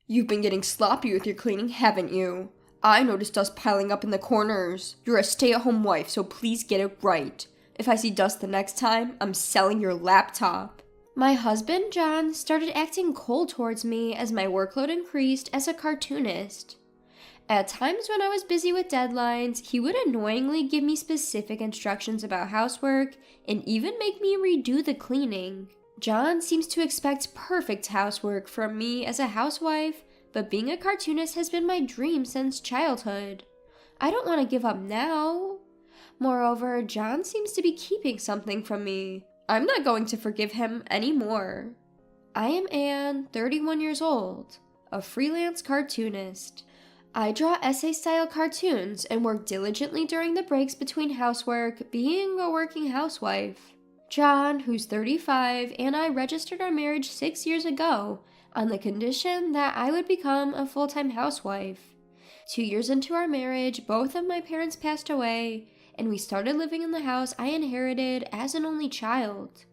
You've been getting sloppy with your cleaning, haven't you? I noticed dust piling up in the corners. You're a stay-at-home wife, so please get it right. If I see dust the next time, I'm selling your laptop. My husband, John, started acting cold towards me as my workload increased as a cartoonist. At times when I was busy with deadlines, he would annoyingly give me specific instructions about housework and even make me redo the cleaning. John seems to expect perfect housework from me as a housewife, but being a cartoonist has been my dream since childhood. I don't want to give up now. Moreover, John seems to be keeping something from me. I'm not going to forgive him anymore. I am Anne, 31 years old, a freelance cartoonist. I draw essay-style cartoons and work diligently during the breaks between housework, being a working housewife. John, who's 35, and I registered our marriage 6 years ago on the condition that I would become a full-time housewife. 2 years into our marriage, both of my parents passed away, and we started living in the house I inherited as an only child.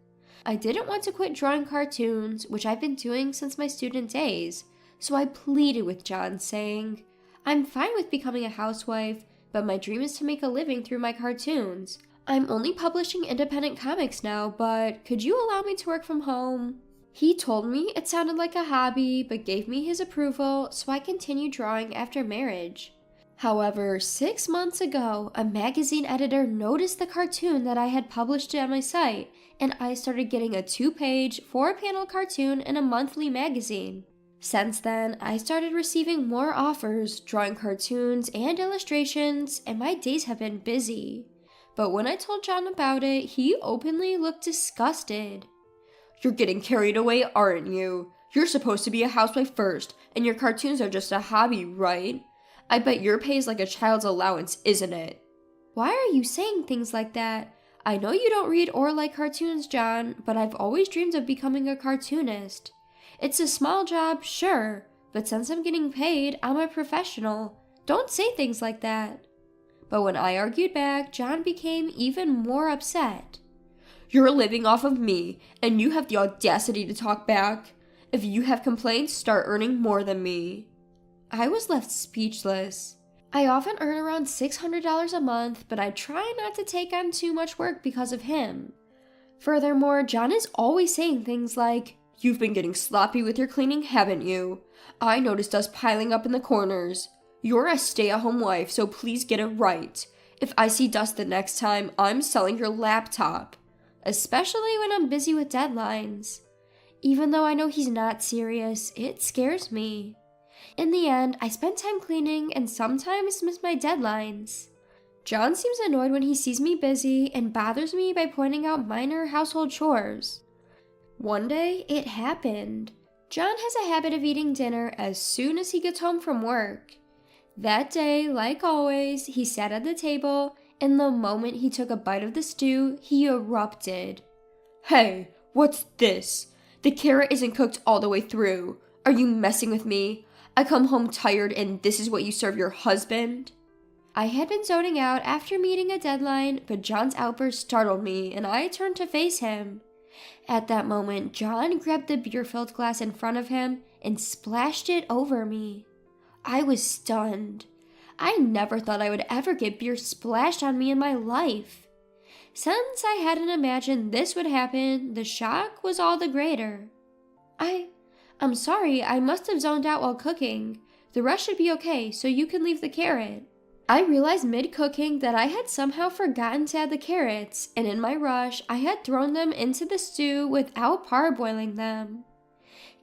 I didn't want to quit drawing cartoons, which I've been doing since my student days, so I pleaded with John, saying, I'm fine with becoming a housewife, but my dream is to make a living through my cartoons. I'm only publishing independent comics now, but could you allow me to work from home? He told me it sounded like a hobby, but gave me his approval, so I continued drawing after marriage. However, 6 months ago, a magazine editor noticed the cartoon that I had published on my site, and I started getting a 2-page, 4-panel cartoon in a monthly magazine. Since then, I started receiving more offers, drawing cartoons and illustrations, and my days have been busy. But when I told John about it, he openly looked disgusted. You're getting carried away, aren't you? You're supposed to be a housewife first, and your cartoons are just a hobby, right? I bet your pay is like a child's allowance, isn't it? Why are you saying things like that? I know you don't read or like cartoons, John, but I've always dreamed of becoming a cartoonist. It's a small job, sure, but since I'm getting paid, I'm a professional. Don't say things like that. But when I argued back, John became even more upset. You're living off of me, and you have the audacity to talk back. If you have complaints, start earning more than me. I was left speechless. I often earn around $600 a month, but I try not to take on too much work because of him. Furthermore, John is always saying things like, You've been getting sloppy with your cleaning, haven't you? I noticed dust piling up in the corners. You're a stay-at-home wife, so please get it right. If I see dust the next time, I'm selling your laptop. Especially when I'm busy with deadlines. Even though I know he's not serious, it scares me. In the end, I spend time cleaning and sometimes miss my deadlines. John seems annoyed when he sees me busy and bothers me by pointing out minor household chores. One day, it happened. John has a habit of eating dinner as soon as he gets home from work. That day, like always, he sat at the table, and the moment he took a bite of the stew, he erupted. Hey, what's this? The carrot isn't cooked all the way through. Are you messing with me? I come home tired and this is what you serve your husband? I had been zoning out after meeting a deadline, but John's outburst startled me, and I turned to face him. At that moment, John grabbed the beer-filled glass in front of him and splashed it over me. I was stunned. I never thought I would ever get beer splashed on me in my life. Since I hadn't imagined this would happen, the shock was all the greater. I'm sorry, I must have zoned out while cooking. The rest should be okay, so you can leave the carrot. I realized mid-cooking that I had somehow forgotten to add the carrots, and in my rush, I had thrown them into the stew without parboiling them.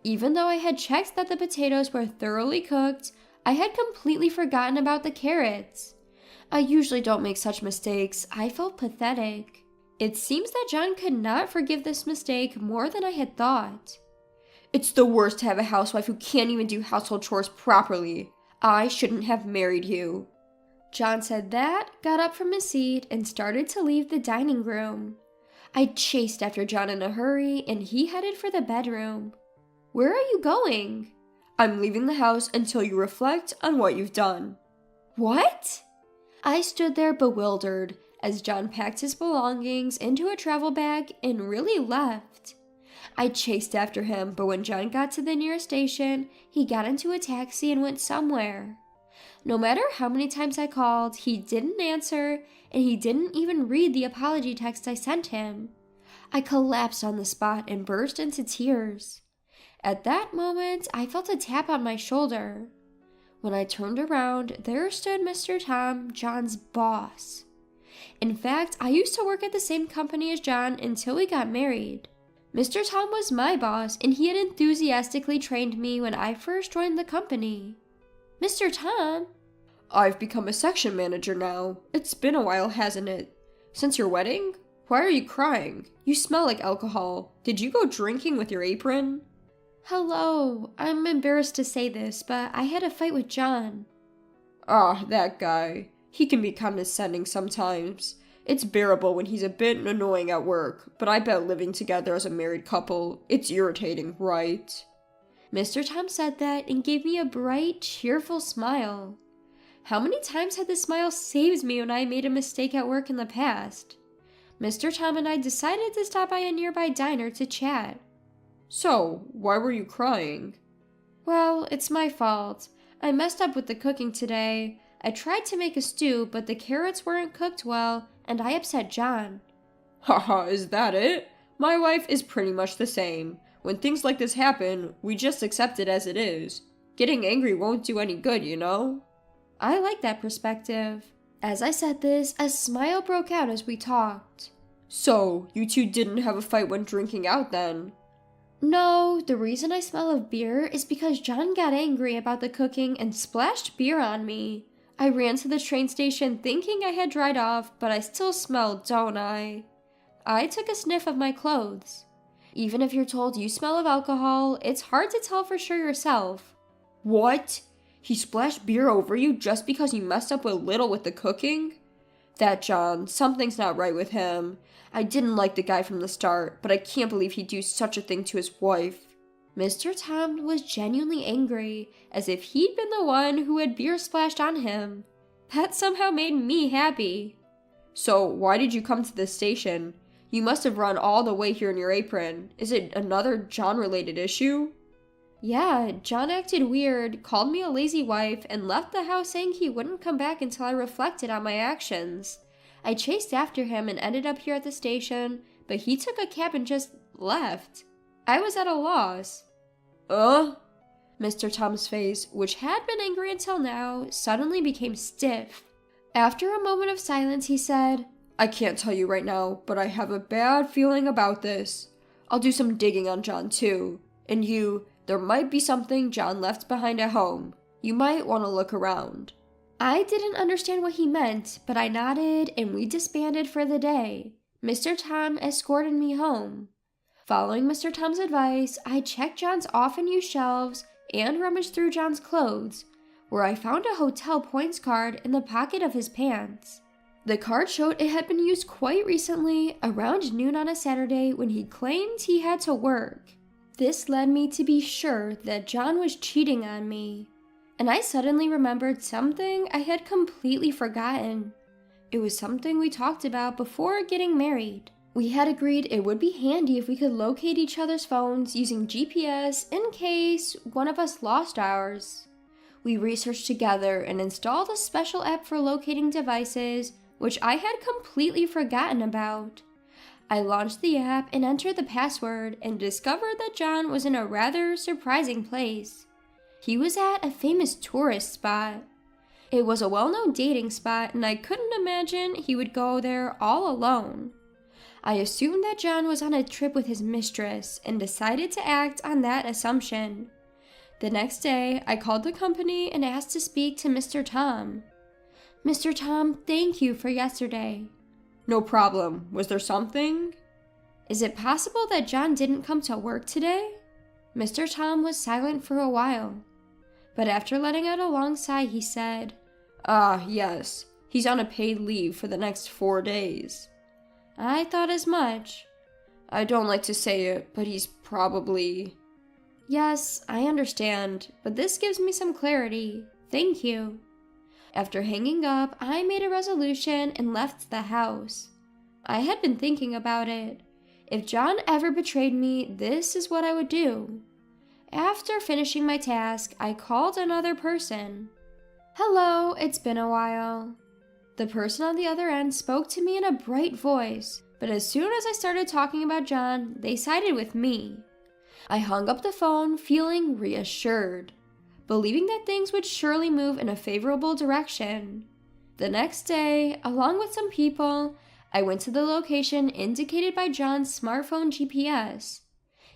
Even though I had checked that the potatoes were thoroughly cooked, I had completely forgotten about the carrots. I usually don't make such mistakes. I felt pathetic. It seems that John could not forgive this mistake more than I had thought. It's the worst to have a housewife who can't even do household chores properly. I shouldn't have married you. John said that, got up from his seat, and started to leave the dining room. I chased after John in a hurry, and he headed for the bedroom. Where are you going? I'm leaving the house until you reflect on what you've done. What? I stood there bewildered as John packed his belongings into a travel bag and really left. I chased after him, but when John got to the nearest station, he got into a taxi and went somewhere. No matter how many times I called, he didn't answer, and he didn't even read the apology text I sent him. I collapsed on the spot and burst into tears. At that moment, I felt a tap on my shoulder. When I turned around, there stood Mr. Tom, John's boss. In fact, I used to work at the same company as John until we got married. Mr. Tom was my boss, and he had enthusiastically trained me when I first joined the company. Mr. Tom? I've become a section manager now. It's been a while, hasn't it? Since your wedding? Why are you crying? You smell like alcohol. Did you go drinking with your apron? Hello, I'm embarrassed to say this, but I had a fight with John. Ah, that guy. He can be condescending sometimes. It's bearable when he's a bit annoying at work, but I bet living together as a married couple, it's irritating, right? Mr. Tom said that and gave me a bright, cheerful smile. How many times had this smile saved me when I made a mistake at work in the past? Mr. Tom and I decided to stop by a nearby diner to chat. So, why were you crying? Well, it's my fault. I messed up with the cooking today. I tried to make a stew, but the carrots weren't cooked well, and I upset John. Haha, is that it? My wife is pretty much the same. When things like this happen, we just accept it as it is. Getting angry won't do any good, you know? I like that perspective. As I said this, a smile broke out as we talked. So, you two didn't have a fight when drinking out then? No, the reason I smell of beer is because John got angry about the cooking and splashed beer on me. I ran to the train station thinking I had dried off, but I still smell, don't I? I took a sniff of my clothes. Even if you're told you smell of alcohol, it's hard to tell for sure yourself. What? He splashed beer over you just because you messed up a little with the cooking? That John, something's not right with him. I didn't like the guy from the start, but I can't believe he'd do such a thing to his wife. Mr. Tom was genuinely angry, as if he'd been the one who had beer splashed on him. That somehow made me happy. So, why did you come to this station? You must have run all the way here in your apron. Is it another John-related issue? Yeah, John acted weird, called me a lazy wife, and left the house saying he wouldn't come back until I reflected on my actions. I chased after him and ended up here at the station, but he took a cab and just left. I was at a loss. Mr. Tom's face, which had been angry until now, suddenly became stiff. After a moment of silence, he said, I can't tell you right now, but I have a bad feeling about this. I'll do some digging on John too. And there might be something John left behind at home. You might want to look around. I didn't understand what he meant, but I nodded and we disbanded for the day. Mr. Tom escorted me home. Following Mr. Tom's advice, I checked John's often used shelves and rummaged through John's clothes, where I found a hotel points card in the pocket of his pants. The card showed it had been used quite recently, around noon on a Saturday when he claimed he had to work. This led me to be sure that John was cheating on me, and I suddenly remembered something I had completely forgotten. It was something we talked about before getting married. We had agreed it would be handy if we could locate each other's phones using GPS in case one of us lost ours. We researched together and installed a special app for locating devices, which I had completely forgotten about. I launched the app and entered the password and discovered that John was in a rather surprising place. He was at a famous tourist spot. It was a well-known dating spot, and I couldn't imagine he would go there all alone. I assumed that John was on a trip with his mistress and decided to act on that assumption. The next day, I called the company and asked to speak to Mr. Tom. Mr. Tom, thank you for yesterday. No problem. Was there something? Is it possible that John didn't come to work today? Mr. Tom was silent for a while, but after letting out a long sigh, he said, Yes. He's on a paid leave for the next 4 days. I thought as much. I don't like to say it, but he's probably... Yes, I understand, but this gives me some clarity. Thank you. After hanging up, I made a resolution and left the house. I had been thinking about it. If John ever betrayed me, this is what I would do. After finishing my task, I called another person. "Hello, it's been a while." The person on the other end spoke to me in a bright voice, but as soon as I started talking about John, they sided with me. I hung up the phone feeling reassured, believing that things would surely move in a favorable direction. The next day, along with some people, I went to the location indicated by John's smartphone GPS.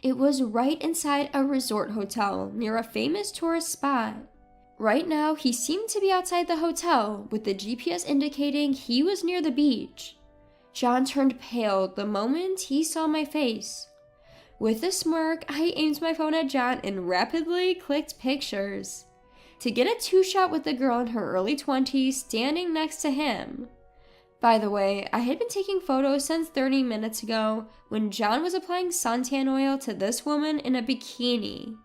It was right inside a resort hotel near a famous tourist spot. Right now, he seemed to be outside the hotel, with the GPS indicating he was near the beach. John turned pale the moment he saw my face. With a smirk, I aimed my phone at John and rapidly clicked pictures to get a two-shot with the girl in her early 20s standing next to him. By the way, I had been taking photos since 30 minutes ago when John was applying suntan oil to this woman in a bikini.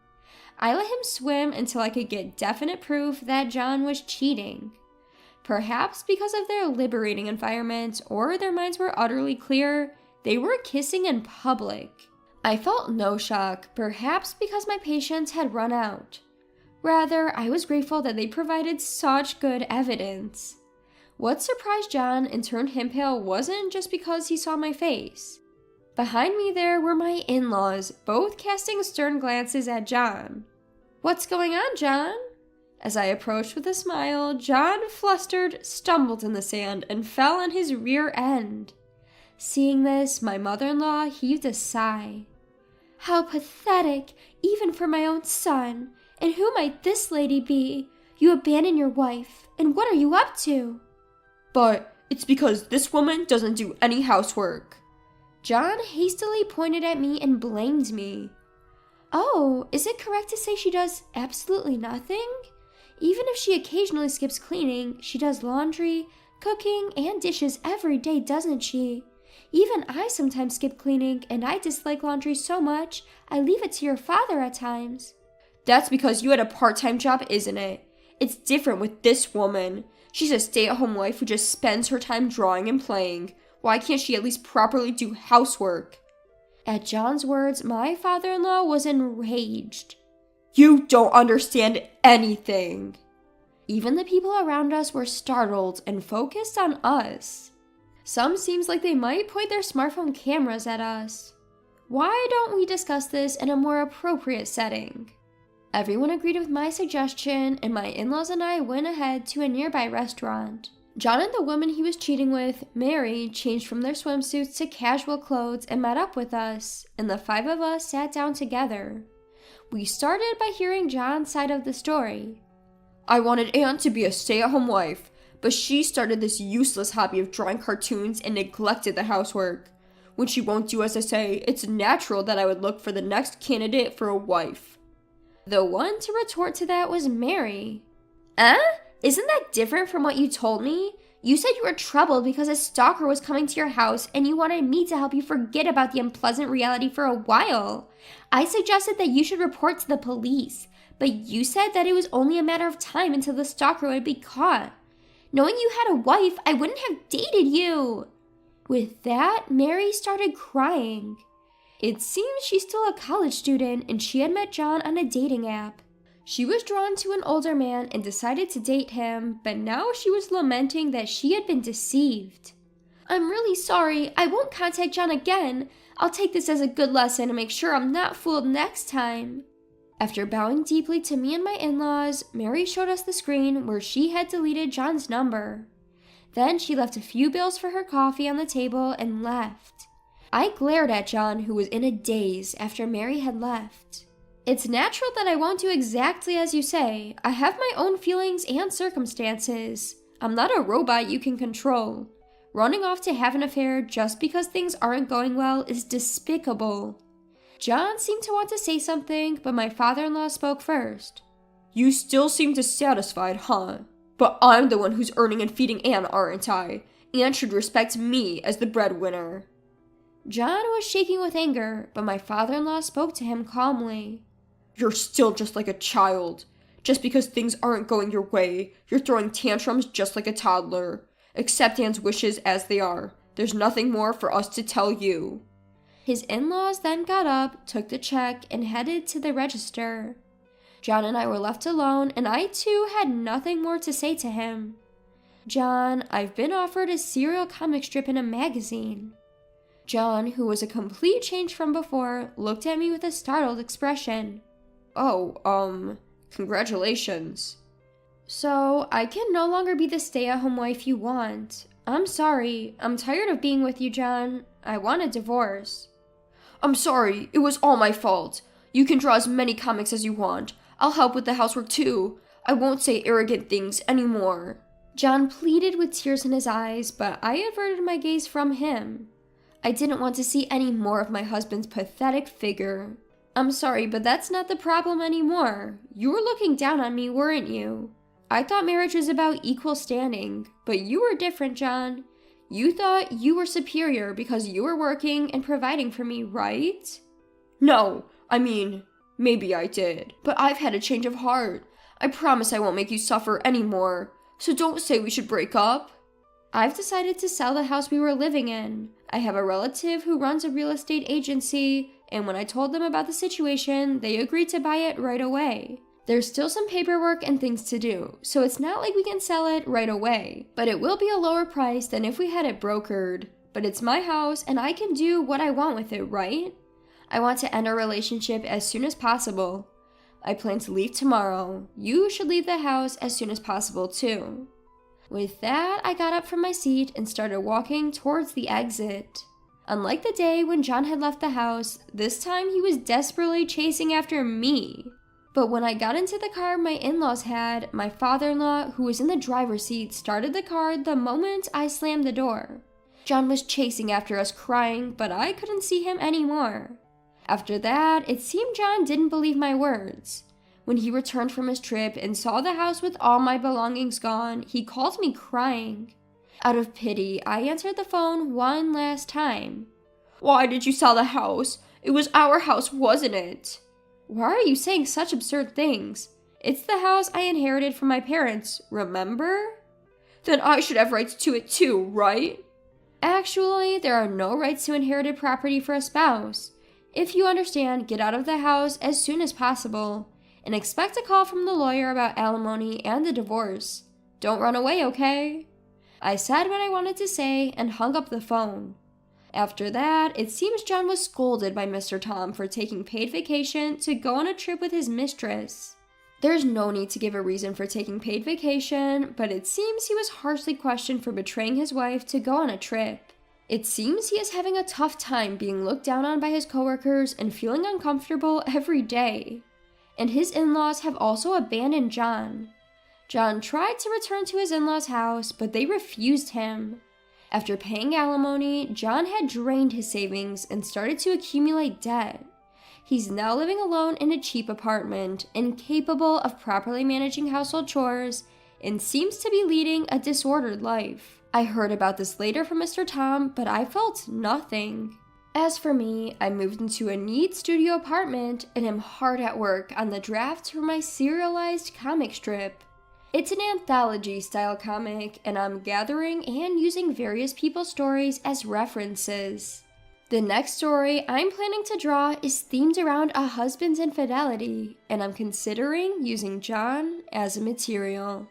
I let him swim until I could get definite proof that John was cheating. Perhaps because of their liberating environment or their minds were utterly clear, they were kissing in public. I felt no shock, perhaps because my patience had run out. Rather, I was grateful that they provided such good evidence. What surprised John and turned him pale wasn't just because he saw my face. Behind me there were my in-laws, both casting stern glances at John. "What's going on, John?" As I approached with a smile, John, flustered, stumbled in the sand and fell on his rear end. Seeing this, my mother-in-law heaved a sigh. "How pathetic, even for my own son. And who might this lady be? You abandon your wife, and what are you up to?" "But it's because this woman doesn't do any housework." John hastily pointed at me and blamed me. "Oh, is it correct to say she does absolutely nothing? Even if she occasionally skips cleaning, she does laundry, cooking, and dishes every day, doesn't she? Even I sometimes skip cleaning, and I dislike laundry so much, I leave it to your father at times." "That's because you had a part-time job, isn't it? It's different with this woman. She's a stay-at-home wife who just spends her time drawing and playing. Why can't she at least properly do housework?" At John's words, my father-in-law was enraged. "You don't understand anything." Even the people around us were startled and focused on us. Some seems like they might point their smartphone cameras at us. Why don't we discuss this in a more appropriate setting? Everyone agreed with my suggestion, and my in-laws and I went ahead to a nearby restaurant. John and the woman he was cheating with, Mary, changed from their swimsuits to casual clothes and met up with us, and the five of us sat down together. We started by hearing John's side of the story. "I wanted Anne to be a stay-at-home wife, but she started this useless hobby of drawing cartoons and neglected the housework. When she won't do as I say, it's natural that I would look for the next candidate for a wife." The one to retort to that was Mary. Isn't that different from what you told me? You said you were troubled because a stalker was coming to your house and you wanted me to help you forget about the unpleasant reality for a while. I suggested that you should report to the police, but you said that it was only a matter of time until the stalker would be caught. Knowing you had a wife, I wouldn't have dated you." With that, Mary started crying. It seems she's still a college student and she had met John on a dating app. She was drawn to an older man and decided to date him, but now she was lamenting that she had been deceived. "I'm really sorry. I won't contact John again. I'll take this as a good lesson and make sure I'm not fooled next time." After bowing deeply to me and my in-laws, Mary showed us the screen where she had deleted John's number. Then she left a few bills for her coffee on the table and left. I glared at John, who was in a daze after Mary had left. "It's natural that I won't do exactly as you say. I have my own feelings and circumstances. I'm not a robot you can control. Running off to have an affair just because things aren't going well is despicable." John seemed to want to say something, but my father-in-law spoke first. "You still seem dissatisfied, huh? But I'm the one who's earning and feeding Anne, aren't I? Anne should respect me as the breadwinner." John was shaking with anger, but my father-in-law spoke to him calmly. "You're still just like a child. Just because things aren't going your way, you're throwing tantrums just like a toddler. Accept Anne's wishes as they are. There's nothing more for us to tell you." His in-laws then got up, took the check, and headed to the register. John and I were left alone, and I too had nothing more to say to him. "John, I've been offered a serial comic strip in a magazine." John, who was a complete change from before, looked at me with a startled expression. "Oh, congratulations." "So, I can no longer be the stay-at-home wife you want. I'm sorry. I'm tired of being with you, John. I want a divorce." "I'm sorry. It was all my fault. You can draw as many comics as you want. I'll help with the housework too. I won't say arrogant things anymore." John pleaded with tears in his eyes, but I averted my gaze from him. I didn't want to see any more of my husband's pathetic figure. "I'm sorry, but that's not the problem anymore. You were looking down on me, weren't you? I thought marriage was about equal standing, but you were different, John. You thought you were superior because you were working and providing for me, right?" "No, maybe I did, but I've had a change of heart. I promise I won't make you suffer anymore. So don't say we should break up." "I've decided to sell the house we were living in. I have a relative who runs a real estate agency, and when I told them about the situation, they agreed to buy it right away. There's still some paperwork and things to do, so it's not like we can sell it right away, but it will be a lower price than if we had it brokered. But it's my house, and I can do what I want with it, right? I want to end our relationship as soon as possible. I plan to leave tomorrow. You should leave the house as soon as possible, too." With that, I got up from my seat and started walking towards the exit. Unlike the day when John had left the house, this time he was desperately chasing after me. But when I got into the car my in-laws had, my father-in-law, who was in the driver's seat, started the car the moment I slammed the door. John was chasing after us crying, but I couldn't see him anymore. After that, it seemed John didn't believe my words. When he returned from his trip and saw the house with all my belongings gone, he called me crying. Out of pity, I answered the phone one last time. "Why did you sell the house? It was our house, wasn't it?" "Why are you saying such absurd things? It's the house I inherited from my parents, remember?" "Then I should have rights to it too, right?" "Actually, there are no rights to inherited property for a spouse. If you understand, get out of the house as soon as possible, and expect a call from the lawyer about alimony and the divorce. Don't run away, okay?" I said what I wanted to say and hung up the phone. After that, it seems John was scolded by Mr. Tom for taking paid vacation to go on a trip with his mistress. There's no need to give a reason for taking paid vacation, but it seems he was harshly questioned for betraying his wife to go on a trip. It seems he is having a tough time being looked down on by his coworkers and feeling uncomfortable every day. And his in-laws have also abandoned John. John tried to return to his in-laws' house, but they refused him. After paying alimony, John had drained his savings and started to accumulate debt. He's now living alone in a cheap apartment, incapable of properly managing household chores, and seems to be leading a disordered life. I heard about this later from Mr. Tom, but I felt nothing. As for me, I moved into a neat studio apartment and am hard at work on the draft for my serialized comic strip. It's an anthology-style comic, and I'm gathering and using various people's stories as references. The next story I'm planning to draw is themed around a husband's infidelity, and I'm considering using John as a material.